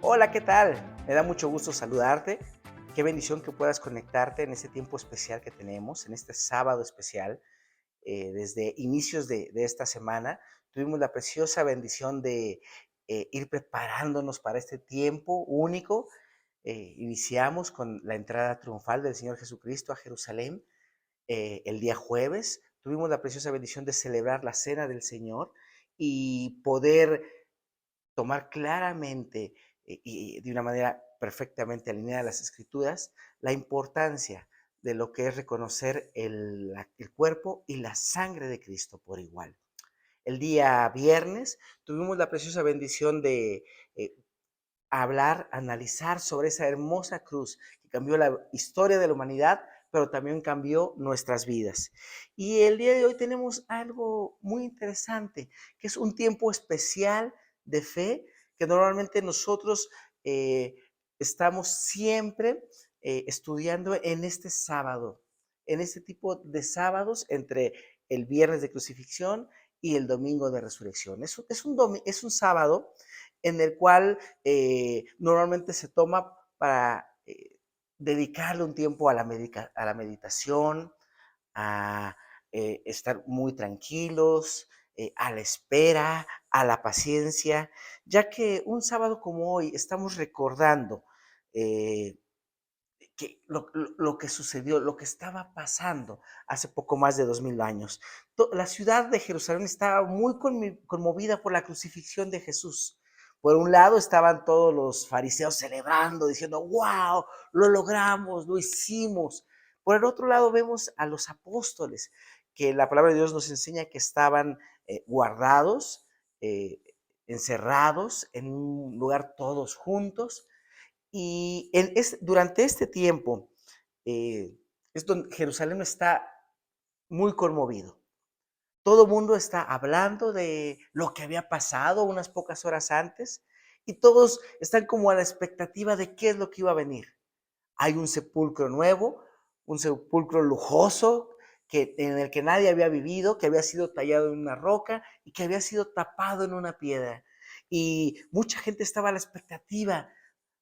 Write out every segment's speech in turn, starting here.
Hola, ¿qué tal? Me da mucho gusto saludarte. Qué bendición que puedas conectarte en este tiempo especial que tenemos, en este sábado especial. Desde inicios de esta semana tuvimos la preciosa bendición de ir preparándonos para este tiempo único. Iniciamos con la entrada triunfal del Señor Jesucristo a Jerusalén el día jueves. Tuvimos la preciosa bendición de celebrar la cena del Señor y poder tomar claramente y de una manera perfectamente alineada a las escrituras la importancia de lo que es reconocer el cuerpo y la sangre de Cristo por igual. El día viernes tuvimos la preciosa bendición de eh, hablar, analizar sobre esa hermosa cruz que cambió la historia de la humanidad, pero también cambió nuestras vidas. Y el día de hoy tenemos algo muy interesante, que es un tiempo especial de fe, que normalmente nosotros eh, estamos siempre estudiando en este sábado, en este tipo de sábados entre el viernes de crucifixión y el domingo de resurrección. Es un sábado en el cual normalmente se toma para dedicarle un tiempo a la meditación, a estar muy tranquilos, a la espera, a la paciencia, ya que un sábado como hoy estamos recordando eh, que lo que sucedió, lo que estaba pasando hace poco más de 2000 años. La ciudad de Jerusalén estaba muy conmovida por la crucifixión de Jesús. Por un lado estaban todos los fariseos celebrando, diciendo, wow, lo logramos, lo hicimos. Por el otro lado vemos a los apóstoles, que la palabra de Dios nos enseña que estaban guardados, eh, encerrados en un lugar todos juntos, y durante este tiempo, Jerusalén está muy conmovido. Todo el mundo está hablando de lo que había pasado unas pocas horas antes y todos están como a la expectativa de qué es lo que iba a venir. Hay un sepulcro nuevo, un sepulcro lujoso en el que nadie había vivido, que había sido tallado en una roca y que había sido tapado en una piedra. Y mucha gente estaba a la expectativa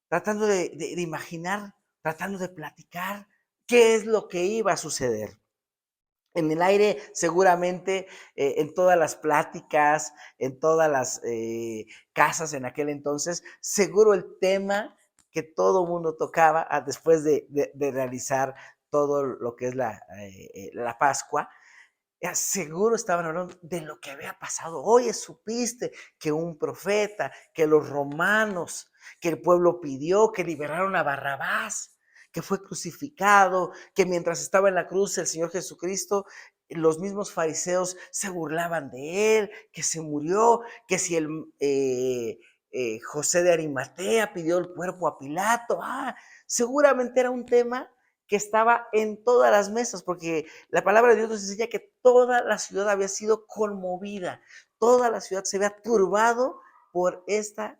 tratando de imaginar, tratando de platicar qué es lo que iba a suceder. En el aire, seguramente, en todas las pláticas, en todas las casas en aquel entonces, seguro el tema que todo mundo tocaba después de realizar todo lo que es la Pascua, seguro estaban hablando de lo que había pasado. Oye, supiste que un profeta, que los romanos, que el pueblo pidió que liberaron a Barrabás, que fue crucificado, que mientras estaba en la cruz el Señor Jesucristo, los mismos fariseos se burlaban de él, que se murió, que si José de Arimatea pidió el cuerpo a Pilato. Seguramente era un tema que estaba en todas las mesas, porque la palabra de Dios nos enseña que toda la ciudad había sido conmovida, toda la ciudad se había turbado por esta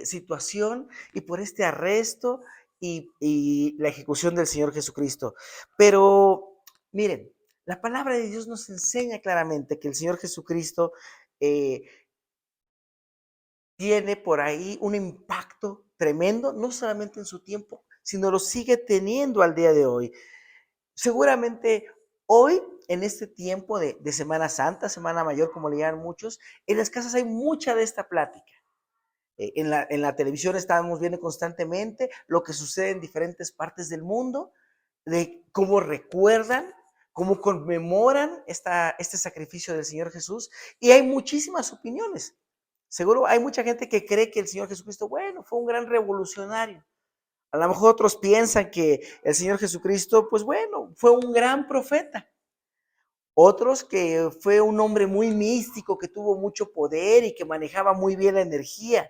situación y por este arresto y la ejecución del Señor Jesucristo. Pero miren, la palabra de Dios nos enseña claramente que el Señor Jesucristo eh, tiene por ahí un impacto tremendo, no solamente en su tiempo, sino lo sigue teniendo al día de hoy. Seguramente hoy, en este tiempo de Semana Santa, Semana Mayor, como le llaman muchos, en las casas hay mucha de esta plática. En la televisión estamos viendo constantemente lo que sucede en diferentes partes del mundo, de cómo recuerdan, cómo conmemoran este sacrificio del Señor Jesús, y hay muchísimas opiniones. Seguro hay mucha gente que cree que el Señor Jesucristo, bueno, fue un gran revolucionario. A lo mejor otros piensan que el Señor Jesucristo, pues bueno, fue un gran profeta. Otros que fue un hombre muy místico, que tuvo mucho poder y que manejaba muy bien la energía.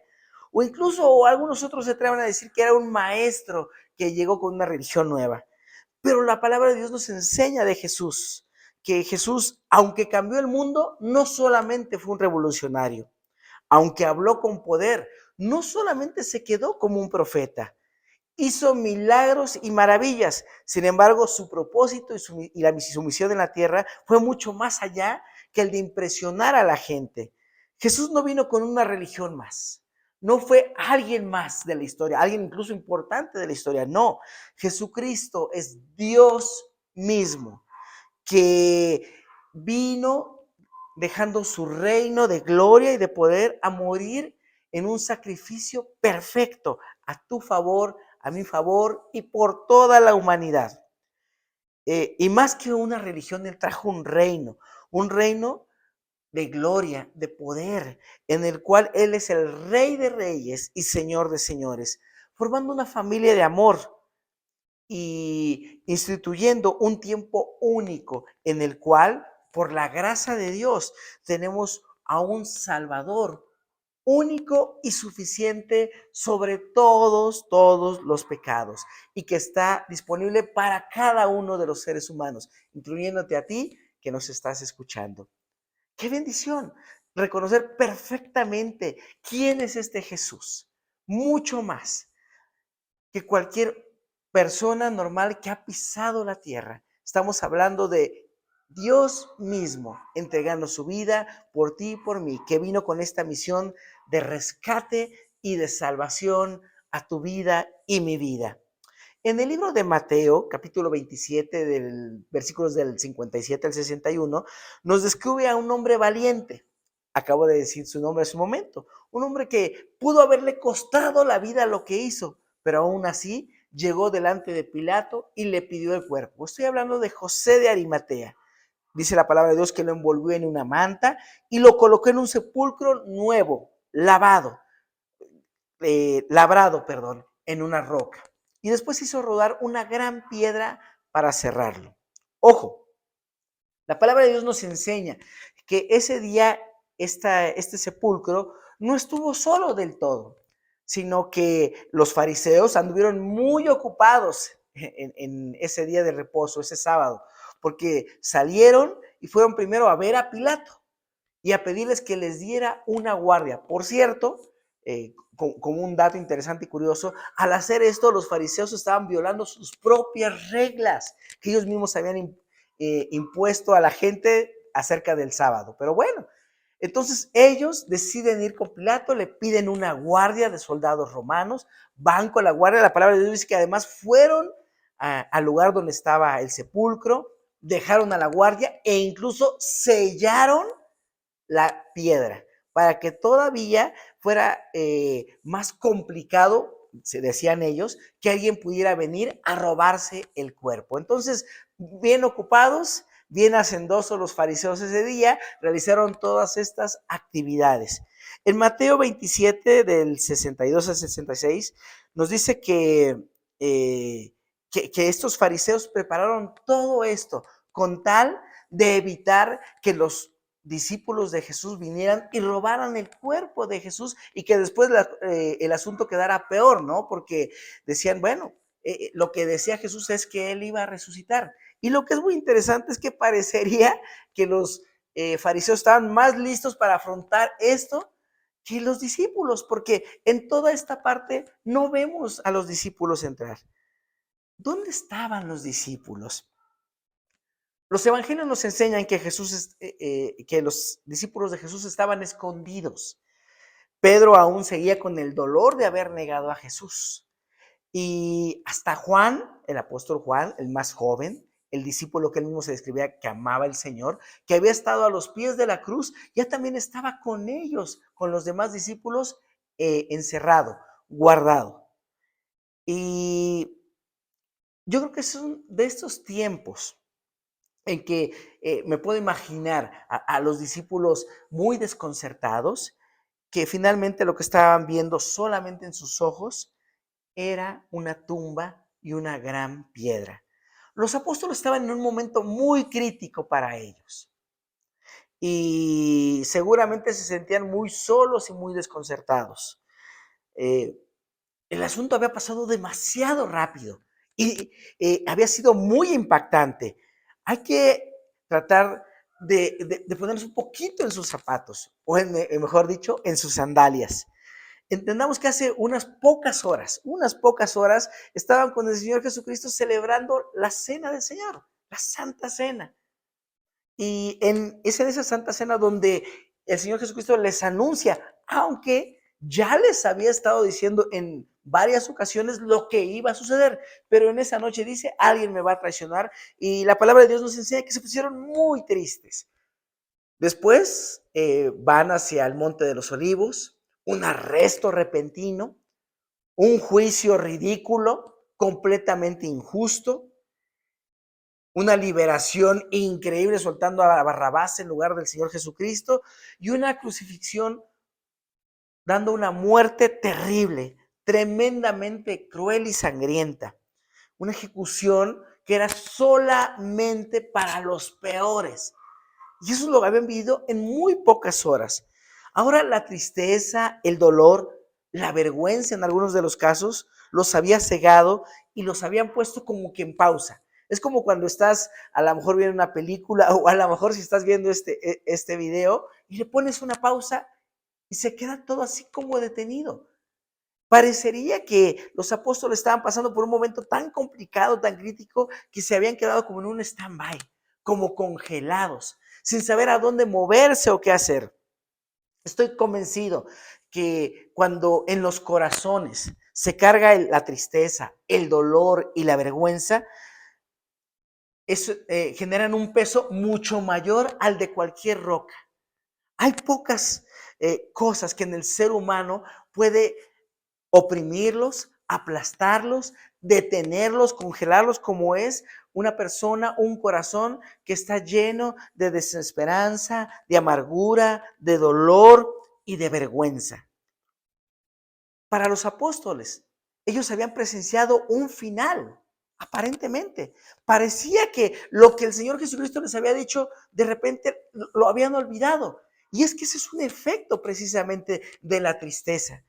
O incluso algunos otros se atreven a decir que era un maestro que llegó con una religión nueva. Pero la palabra de Dios nos enseña de Jesús, que Jesús, aunque cambió el mundo, no solamente fue un revolucionario, aunque habló con poder, no solamente se quedó como un profeta, hizo milagros y maravillas. Sin embargo, su propósito su misión en la tierra fue mucho más allá que el de impresionar a la gente. Jesús no vino con una religión más, no fue alguien más de la historia, alguien incluso importante de la historia, no. Jesucristo es Dios mismo, que vino dejando su reino de gloria y de poder a morir en un sacrificio perfecto a tu favor, a mi favor y por toda la humanidad. Y más que una religión, Él trajo un reino de gloria, de poder, en el cual Él es el Rey de Reyes y Señor de Señores, formando una familia de amor y instituyendo un tiempo único en el cual, por la gracia de Dios, tenemos a un Salvador único y suficiente sobre todos los pecados y que está disponible para cada uno de los seres humanos, incluyéndote a ti que nos estás escuchando. ¡Qué bendición! Reconocer perfectamente quién es este Jesús, mucho más que cualquier persona normal que ha pisado la tierra. Estamos hablando de Dios mismo entregando su vida por ti y por mí, que vino con esta misión de rescate y de salvación a tu vida y mi vida. En el libro de Mateo, capítulo 27, versículos del 57 al 61, nos describe a un hombre valiente. Acabo de decir su nombre hace un momento. Un hombre que pudo haberle costado la vida lo que hizo, pero aún así llegó delante de Pilato y le pidió el cuerpo. Estoy hablando de José de Arimatea. Dice la palabra de Dios que lo envolvió en una manta y lo colocó en un sepulcro nuevo, labrado, en una roca. Y después hizo rodar una gran piedra para cerrarlo. Ojo, la palabra de Dios nos enseña que ese día este sepulcro no estuvo solo del todo, sino que los fariseos anduvieron muy ocupados en ese día de reposo, ese sábado, porque salieron y fueron primero a ver a Pilato y a pedirles que les diera una guardia. Por cierto, como un dato interesante y curioso, al hacer esto los fariseos estaban violando sus propias reglas que ellos mismos habían impuesto a la gente acerca del sábado. Pero bueno, entonces ellos deciden ir con Pilato, le piden una guardia de soldados romanos, van con la guardia, la palabra de Dios dice que además fueron al lugar donde estaba el sepulcro, dejaron a la guardia e incluso sellaron la piedra para que todavía fuera más complicado, se decían ellos, que alguien pudiera venir a robarse el cuerpo. Entonces, bien ocupados, bien hacendosos los fariseos ese día, realizaron todas estas actividades. En Mateo 27, del 62 al 66, nos dice que estos fariseos prepararon todo esto con tal de evitar que los discípulos de Jesús vinieran y robaran el cuerpo de Jesús y que después el asunto quedara peor, ¿no? Porque decían, bueno, lo que decía Jesús es que él iba a resucitar. Y lo que es muy interesante es que parecería que los fariseos estaban más listos para afrontar esto que los discípulos, porque en toda esta parte no vemos a los discípulos entrar. ¿Dónde estaban los discípulos? Los evangelios nos enseñan que que los discípulos de Jesús estaban escondidos. Pedro aún seguía con el dolor de haber negado a Jesús. Y hasta Juan, el apóstol Juan, el más joven, el discípulo que él mismo se describía que amaba al Señor, que había estado a los pies de la cruz, ya también estaba con ellos, con los demás discípulos, encerrado, guardado. Y yo creo que son de estos tiempos en que me puedo imaginar a los discípulos muy desconcertados, que finalmente lo que estaban viendo solamente en sus ojos era una tumba y una gran piedra. Los apóstoles estaban en un momento muy crítico para ellos y seguramente se sentían muy solos y muy desconcertados. Eh, el asunto había pasado demasiado rápido y había sido muy impactante. Hay que tratar de ponernos un poquito en sus zapatos, o mejor dicho, en sus sandalias. Entendamos que hace unas pocas horas, estaban con el Señor Jesucristo celebrando la cena del Señor, la Santa Cena. Y es en esa Santa Cena donde el Señor Jesucristo les anuncia, aunque ya les había estado diciendo en varias ocasiones lo que iba a suceder, pero en esa noche dice, alguien me va a traicionar, y la palabra de Dios nos enseña que se pusieron muy tristes. Después van hacia el Monte de los Olivos, un arresto repentino, un juicio ridículo, completamente injusto, una liberación increíble soltando a Barrabás en lugar del Señor Jesucristo y una crucifixión dando una muerte terrible, tremendamente cruel y sangrienta. Una ejecución que era solamente para los peores. Y eso lo habían vivido en muy pocas horas. Ahora la tristeza, el dolor, la vergüenza en algunos de los casos los había cegado y los habían puesto como que en pausa. Es como cuando estás a lo mejor viendo una película o a lo mejor si estás viendo este video y le pones una pausa y se queda todo así como detenido. Parecería que los apóstoles estaban pasando por un momento tan complicado, tan crítico, que se habían quedado como en un stand-by, como congelados, sin saber a dónde moverse o qué hacer. Estoy convencido que cuando en los corazones se carga la tristeza, el dolor y la vergüenza, generan un peso mucho mayor al de cualquier roca. Hay pocas cosas que en el ser humano puede oprimirlos, aplastarlos, detenerlos, congelarlos, como es una persona, un corazón que está lleno de desesperanza, de amargura, de dolor y de vergüenza. Para los apóstoles, ellos habían presenciado un final, aparentemente. Parecía que lo que el Señor Jesucristo les había dicho, de repente lo habían olvidado. Y es que ese es un efecto precisamente de la tristeza.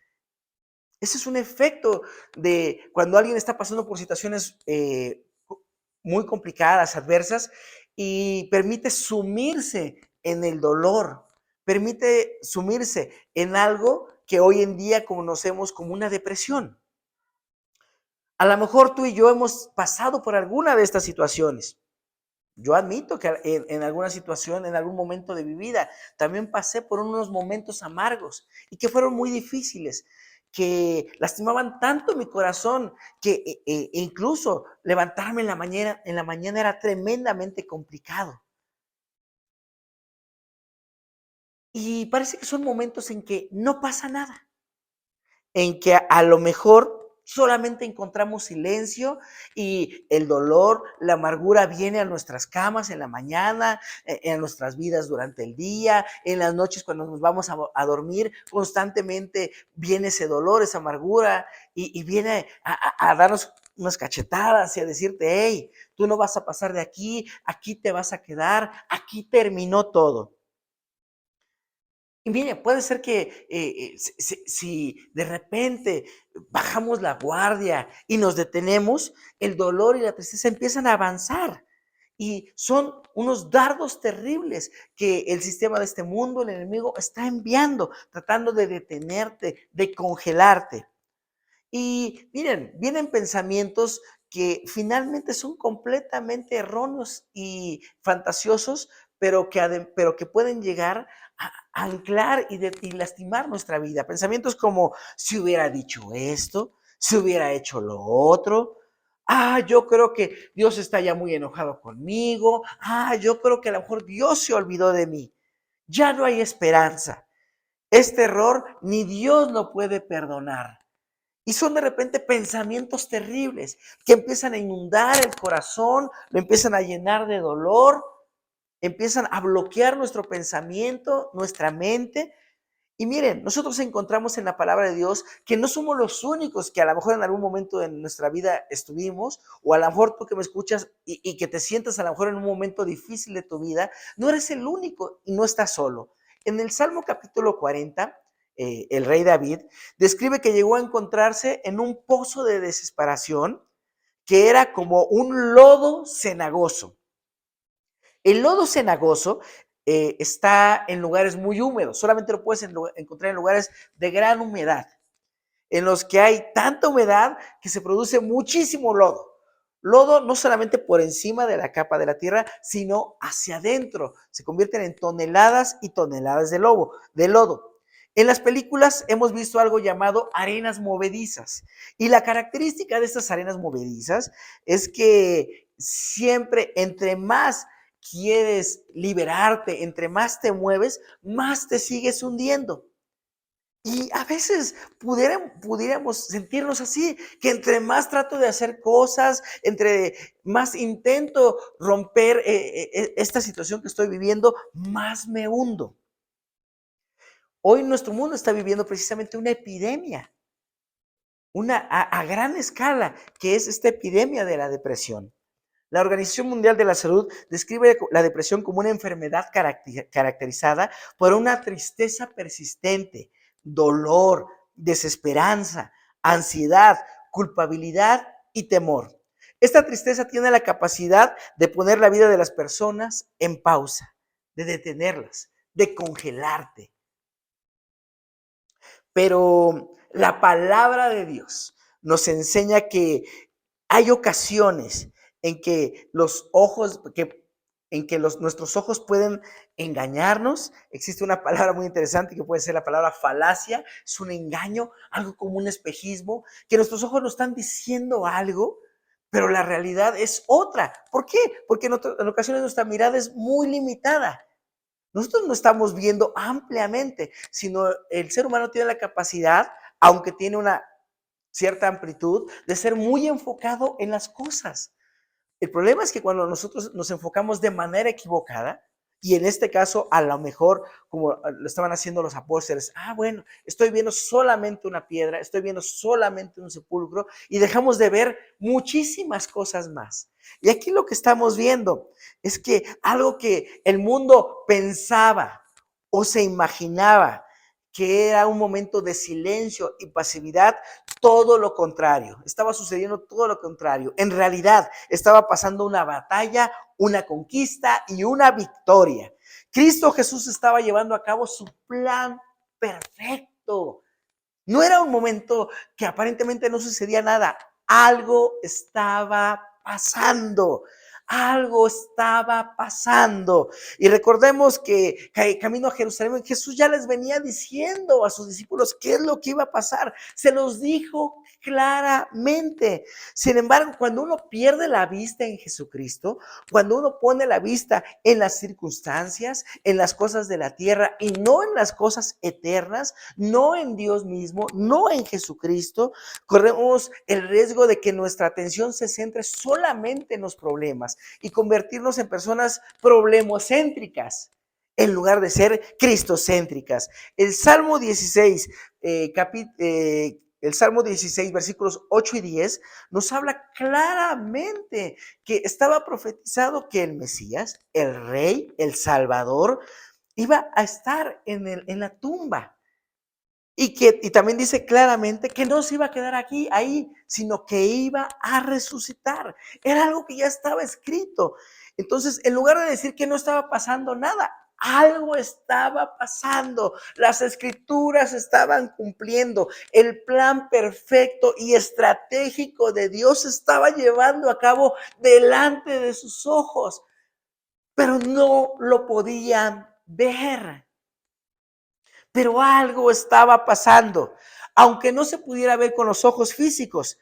Ese es un efecto de cuando alguien está pasando por situaciones muy complicadas, adversas, y permite sumirse en el dolor, permite sumirse en algo que hoy en día conocemos como una depresión. A lo mejor tú y yo hemos pasado por alguna de estas situaciones. Yo admito que en alguna situación, en algún momento de mi vida, también pasé por unos momentos amargos y que fueron muy difíciles, que lastimaban tanto mi corazón que incluso levantarme en la mañana era tremendamente complicado. Y parece que son momentos en que no pasa nada, en que a lo mejor solamente encontramos silencio y el dolor, la amargura viene a nuestras camas en la mañana, en nuestras vidas durante el día, en las noches cuando nos vamos a dormir, constantemente viene ese dolor, esa amargura y viene a darnos unas cachetadas y a decirte, hey, tú no vas a pasar de aquí, aquí te vas a quedar, aquí terminó todo. Y mire, puede ser que si de repente bajamos la guardia y nos detenemos, el dolor y la tristeza empiezan a avanzar. Y son unos dardos terribles que el sistema de este mundo, el enemigo, está enviando, tratando de detenerte, de congelarte. Y miren, vienen pensamientos que finalmente son completamente erróneos y fantasiosos, pero que pueden llegar a anclar y lastimar nuestra vida. Pensamientos como, si hubiera dicho esto, si hubiera hecho lo otro. Yo creo que Dios está ya muy enojado conmigo. Yo creo que a lo mejor Dios se olvidó de mí. Ya no hay esperanza. Este error ni Dios lo puede perdonar. Y son de repente pensamientos terribles que empiezan a inundar el corazón, lo empiezan a llenar de dolor, empiezan a bloquear nuestro pensamiento, nuestra mente. Y miren, nosotros encontramos en la palabra de Dios que no somos los únicos que a lo mejor en algún momento de nuestra vida estuvimos, o a lo mejor tú que me escuchas y que te sientas a lo mejor en un momento difícil de tu vida, no eres el único y no estás solo. En el Salmo capítulo 40, el rey David describe que llegó a encontrarse en un pozo de desesperación que era como un lodo cenagoso. El lodo cenagoso está en lugares muy húmedos, solamente lo puedes encontrar en lugares de gran humedad, en los que hay tanta humedad que se produce muchísimo lodo. Lodo no solamente por encima de la capa de la tierra, sino hacia adentro. Se convierten en toneladas y toneladas de lodo. En las películas hemos visto algo llamado arenas movedizas y la característica de estas arenas movedizas es que siempre entre más quieres liberarte, entre más te mueves, más te sigues hundiendo. Y a veces pudiéramos sentirnos así, que entre más trato de hacer cosas, entre más intento romper esta situación que estoy viviendo, más me hundo. Hoy nuestro mundo está viviendo precisamente una epidemia, a gran escala, que es esta epidemia de la depresión. La Organización Mundial de la Salud describe la depresión como una enfermedad caracterizada por una tristeza persistente, dolor, desesperanza, ansiedad, culpabilidad y temor. Esta tristeza tiene la capacidad de poner la vida de las personas en pausa, de detenerlas, de congelarte. Pero la palabra de Dios nos enseña que hay ocasiones en que nuestros ojos pueden engañarnos. Existe una palabra muy interesante que puede ser la palabra falacia, es un engaño, algo como un espejismo, que nuestros ojos nos están diciendo algo, pero la realidad es otra. ¿Por qué? Porque en ocasiones nuestra mirada es muy limitada. Nosotros no estamos viendo ampliamente, sino el ser humano tiene la capacidad, aunque tiene una cierta amplitud, de ser muy enfocado en las cosas. El problema es que cuando nosotros nos enfocamos de manera equivocada, y en este caso a lo mejor como lo estaban haciendo los apóstoles, bueno, estoy viendo solamente una piedra, estoy viendo solamente un sepulcro y dejamos de ver muchísimas cosas más. Y aquí lo que estamos viendo es que algo que el mundo pensaba o se imaginaba que era un momento de silencio y pasividad, todo lo contrario, estaba sucediendo todo lo contrario. En realidad estaba pasando una batalla, una conquista y una victoria. Cristo Jesús estaba llevando a cabo su plan perfecto. No era un momento que aparentemente no sucedía nada. Algo estaba pasando. Algo estaba pasando. Y recordemos que camino a Jerusalén, Jesús ya les venía diciendo a sus discípulos qué es lo que iba a pasar. Se los dijo claramente. Sin embargo, cuando uno pierde la vista en Jesucristo, cuando uno pone la vista en las circunstancias, en las cosas de la tierra y no en las cosas eternas, no en Dios mismo, no en Jesucristo, corremos el riesgo de que nuestra atención se centre solamente en los problemas y convertirnos en personas problemocéntricas en lugar de ser cristocéntricas. El Salmo 16, el Salmo 16, versículos 8 y 10, nos habla claramente que estaba profetizado que el Mesías, el Rey, el Salvador, iba a estar en la tumba. Y también dice claramente que no se iba a quedar ahí, sino que iba a resucitar. Era algo que ya estaba escrito. Entonces, en lugar de decir que no estaba pasando nada, algo estaba pasando. Las escrituras estaban cumpliendo. El plan perfecto y estratégico de Dios se estaba llevando a cabo delante de sus ojos, pero no lo podían ver. Pero algo estaba pasando, aunque no se pudiera ver con los ojos físicos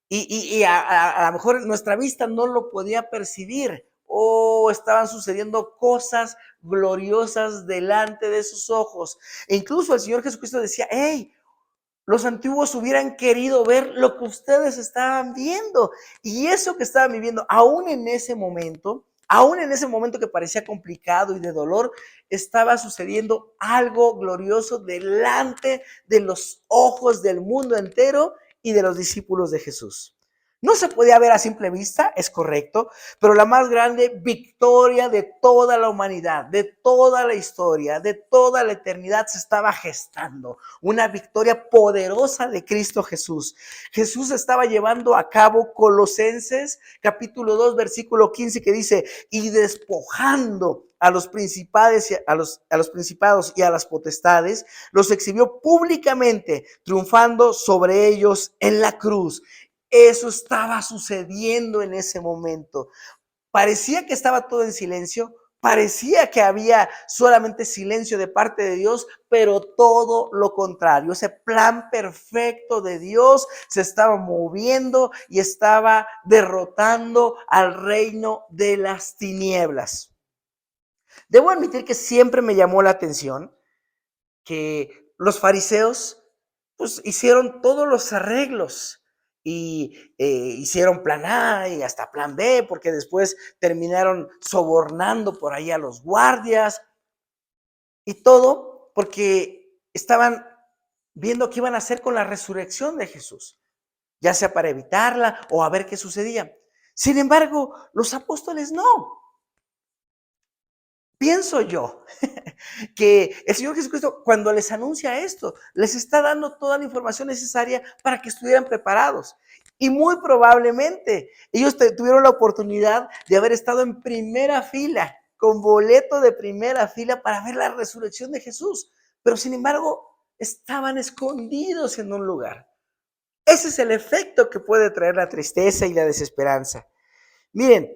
y a lo mejor nuestra vista no lo podía percibir. Estaban sucediendo cosas gloriosas delante de sus ojos. E incluso el Señor Jesucristo decía, hey, los antiguos hubieran querido ver lo que ustedes estaban viendo. Y eso que estaban viviendo, aún en ese momento que parecía complicado y de dolor, estaba sucediendo algo glorioso delante de los ojos del mundo entero y de los discípulos de Jesús. No se podía ver a simple vista, es correcto, pero la más grande victoria de toda la humanidad, de toda la historia, de toda la eternidad se estaba gestando. Una victoria poderosa de Cristo Jesús. Jesús estaba llevando a cabo Colosenses capítulo 2 versículo 15 que dice, y despojando a los principados y a las potestades, los exhibió públicamente, triunfando sobre ellos en la cruz. Eso estaba sucediendo en ese momento. Parecía que estaba todo en silencio, Parecía que había solamente silencio de parte de Dios, pero todo lo contrario. Ese plan perfecto de Dios se estaba moviendo y estaba derrotando al reino de las tinieblas. Debo admitir que siempre me llamó la atención que los fariseos pues hicieron todos los arreglos y hicieron plan A y hasta plan B, porque después terminaron sobornando por ahí a los guardias y todo porque estaban viendo qué iban a hacer con la resurrección de Jesús, ya sea para evitarla o a ver qué sucedía. Sin embargo, los apóstoles no. Pienso yo que el Señor Jesucristo, cuando les anuncia esto, les está dando toda la información necesaria para que estuvieran preparados. Y muy probablemente ellos tuvieron la oportunidad de haber estado en primera fila, con boleto de primera fila para ver la resurrección de Jesús. Pero sin embargo, estaban escondidos en un lugar. Ese es el efecto que puede traer la tristeza y la desesperanza. Miren,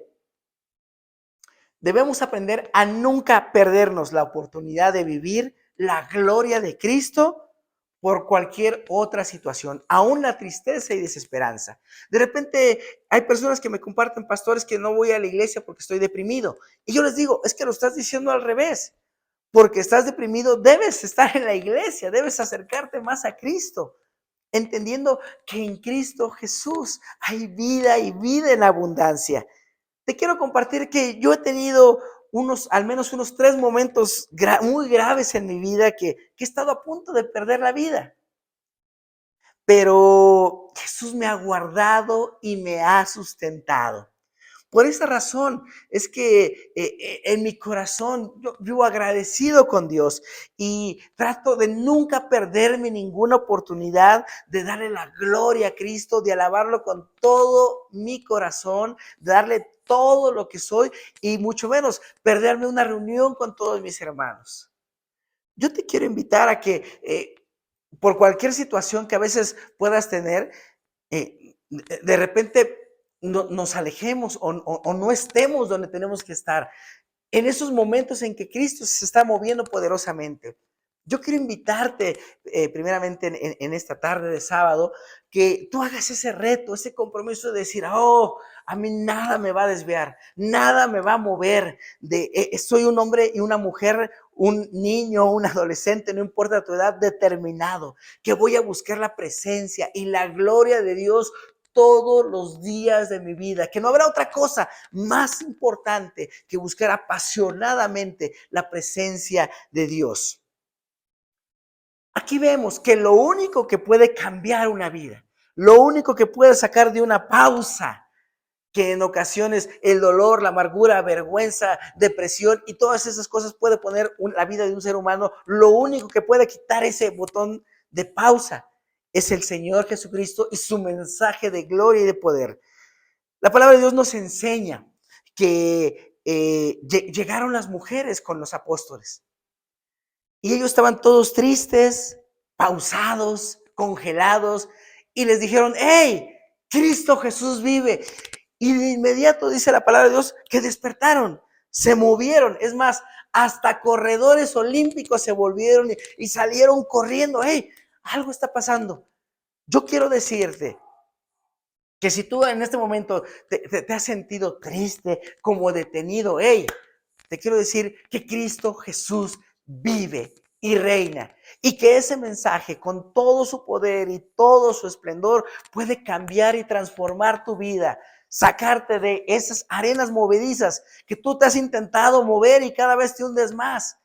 debemos aprender a nunca perdernos la oportunidad de vivir la gloria de Cristo por cualquier otra situación, aún la tristeza y desesperanza. De repente hay personas que me comparten, pastores, que no voy a la iglesia porque estoy deprimido. Y yo les digo, es que lo estás diciendo al revés. Porque estás deprimido, debes estar en la iglesia, debes acercarte más a Cristo, entendiendo que en Cristo Jesús hay vida y vida en abundancia. Te quiero compartir que yo he tenido al menos unos 3 momentos muy graves en mi vida que he estado a punto de perder la vida. Pero Jesús me ha guardado y me ha sustentado. Por esa razón es que en mi corazón yo vivo agradecido con Dios y trato de nunca perderme ninguna oportunidad de darle la gloria a Cristo, de alabarlo con todo mi corazón, de darle todo lo que soy y mucho menos perderme una reunión con todos mis hermanos. Yo te quiero invitar a que por cualquier situación que a veces puedas tener, de repente nos alejemos o no estemos donde tenemos que estar. En esos momentos en que Cristo se está moviendo poderosamente. Yo quiero invitarte primeramente en esta tarde de sábado que tú hagas ese reto, ese compromiso de decir, oh, a mí nada me va a desviar, nada me va a mover. Soy un hombre y una mujer, un niño, un adolescente, no importa tu edad, determinado, que voy a buscar la presencia y la gloria de Dios todos los días de mi vida, que no habrá otra cosa más importante que buscar apasionadamente la presencia de Dios. Aquí vemos que lo único que puede cambiar una vida, lo único que puede sacar de una pausa, que en ocasiones el dolor, la amargura, vergüenza, depresión y todas esas cosas puede poner la vida de un ser humano, lo único que puede quitar ese botón de pausa es el Señor Jesucristo y su mensaje de gloria y de poder. La palabra de Dios nos enseña que llegaron las mujeres con los apóstoles y ellos estaban todos tristes, pausados, congelados y les dijeron, hey, Cristo Jesús vive. Y de inmediato dice la palabra de Dios que despertaron, se movieron. Es más, hasta corredores olímpicos se volvieron y salieron corriendo. Hey, algo está pasando. Yo quiero decirte que si tú en este momento te has sentido triste, como detenido, hey, te quiero decir que Cristo Jesús vive y reina y que ese mensaje con todo su poder y todo su esplendor puede cambiar y transformar tu vida, sacarte de esas arenas movedizas que tú te has intentado mover y cada vez te hundes más.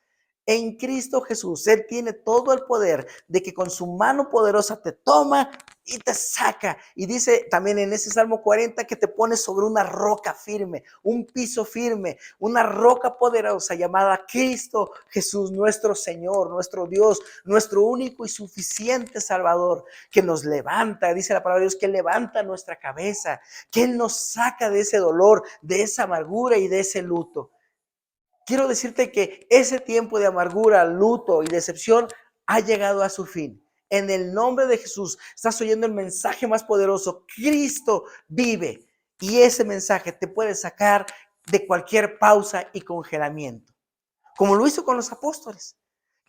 En Cristo Jesús, Él tiene todo el poder de que con su mano poderosa te toma y te saca. Y dice también en ese Salmo 40 que te pones sobre una roca firme, un piso firme, una roca poderosa llamada Cristo Jesús, nuestro Señor, nuestro Dios, nuestro único y suficiente Salvador, que nos levanta, dice la palabra de Dios, que levanta nuestra cabeza, que Él nos saca de ese dolor, de esa amargura y de ese luto. Quiero decirte que ese tiempo de amargura, luto y decepción ha llegado a su fin. En el nombre de Jesús, estás oyendo el mensaje más poderoso. Cristo vive. Y ese mensaje te puede sacar de cualquier pausa y congelamiento, como lo hizo con los apóstoles,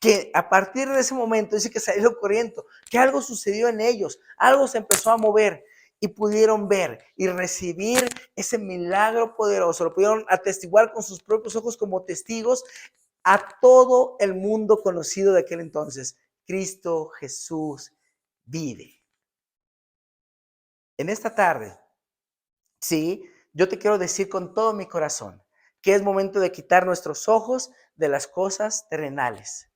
que a partir de ese momento dice que salieron corriendo, que algo sucedió en ellos, algo se empezó a mover y pudieron ver y recibir ese milagro poderoso, lo pudieron atestiguar con sus propios ojos como testigos a todo el mundo conocido de aquel entonces. Cristo Jesús vive. En esta tarde, sí, yo te quiero decir con todo mi corazón que es momento de quitar nuestros ojos de las cosas terrenales.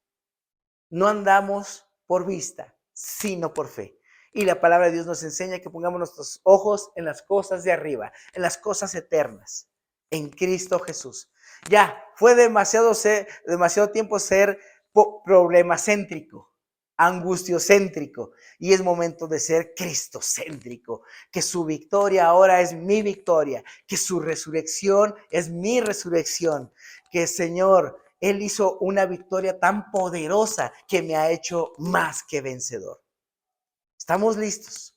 No andamos por vista, sino por fe. Y la palabra de Dios nos enseña que pongamos nuestros ojos en las cosas de arriba, en las cosas eternas, en Cristo Jesús. Ya, fue demasiado tiempo ser problemacéntrico, angustiocéntrico, y es momento de ser cristocéntrico, que su victoria ahora es mi victoria, que su resurrección es mi resurrección, que Señor, Él hizo una victoria tan poderosa que me ha hecho más que vencedor. Estamos listos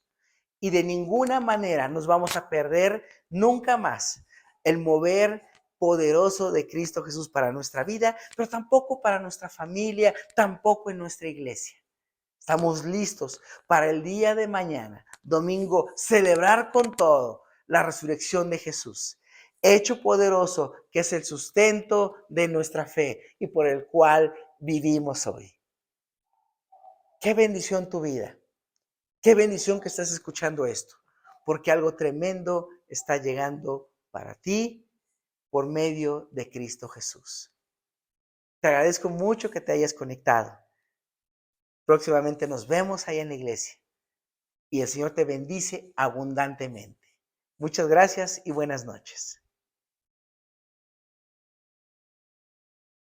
y de ninguna manera nos vamos a perder nunca más el mover poderoso de Cristo Jesús para nuestra vida, pero tampoco para nuestra familia, tampoco en nuestra iglesia. Estamos listos para el día de mañana, domingo, celebrar con todo la resurrección de Jesús, hecho poderoso que es el sustento de nuestra fe y por el cual vivimos hoy. Qué bendición tu vida. Qué bendición que estás escuchando esto, porque algo tremendo está llegando para ti por medio de Cristo Jesús. Te agradezco mucho que te hayas conectado. Próximamente nos vemos ahí en la iglesia y el Señor te bendice abundantemente. Muchas gracias y buenas noches.